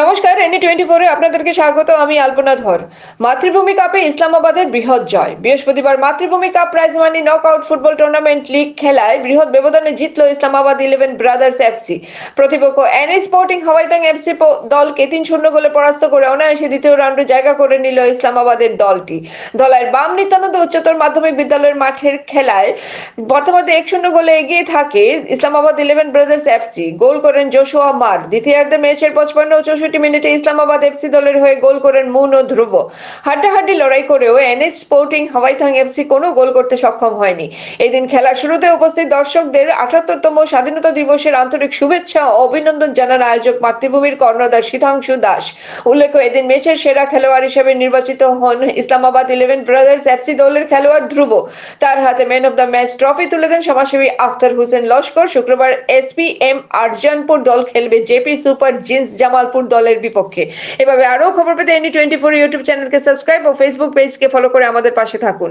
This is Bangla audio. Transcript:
নমস্কার, এনি 24 এ আপনাদেরকে স্বাগত। আমি আলপনা ধর। মাতৃভূমি কাপে ইসলামাবাদের বৃহৎ জয়। বৃহস্পতিবার মাতৃভূমি cup prize money knockout football tournament league খেলায় বৃহৎ ব্যবধানে জিতল ইসলামাবাদ 11 ব্রাদার্স এফসি। প্রতিপক্ষ এনএ স্পোর্টিং হাওয়াইতাং এফসি দলকে 3-0 গোলে পরাস্ত করে অনায়াসে দ্বিতীয় রাউন্ডে জায়গা করে নিল ইসলামাবাদের দলটি। ধলাইয়ের বাম নিত্যানন্দ উচ্চতর মাধ্যমিক বিদ্যালয়ের মাঠের খেলায় প্রথমার্ধে 1-0 গোলে এগিয়ে থাকে ইসলামাবাদ 11 ব্রাদার্স এফসি। গোল করেন জোশুয়া মার। দ্বিতীয়ার্ধে ম্যাচের 55 ও 64 মিনিটে ইসলামাবাদ এফসি দলের হয়ে গোল করেন মুন ও ধ্রুব। হাড্ডাহাড্ডি লড়াই করেও এনএস স্পোর্টিং হাওয়াইতাং এফসি কোনো গোল করতে সক্ষম হয়নি। এদিন খেলার শুরুতে উপস্থিত দর্শকদের 78তম স্বাধীনতা দিবসের আন্তরিক শুভেচ্ছা ও অভিনন্দন জানান আয়োজক মাতৃভূমির কর্ণধার সিদ্ধাংশু দাস। উল্লেখ্য, এদিন ম্যাচের সেরা খেলোয়াড় হিসেবে নির্বাচিত হন ইসলামাবাদ 11 ব্রাদার্স এফসি দলের খেলোয়াড় ধ্রুব। তার হাতে man of the match trophy তুলে দেন সমাজসেবী আখতার হোসেন লস্কর। শুক্রবার এসপিএম আরজানপুর দল খেলবে জেপি সুপার জিন্স জামালপুর দলের বিপক্ষে। এভাবে আরো খবর পেতে এনি 24 ইউটিউব চ্যানেলকে সাবস্ক্রাইব ও ফেসবুক পেজকে ফলো করে আমাদের পাশে থাকুন।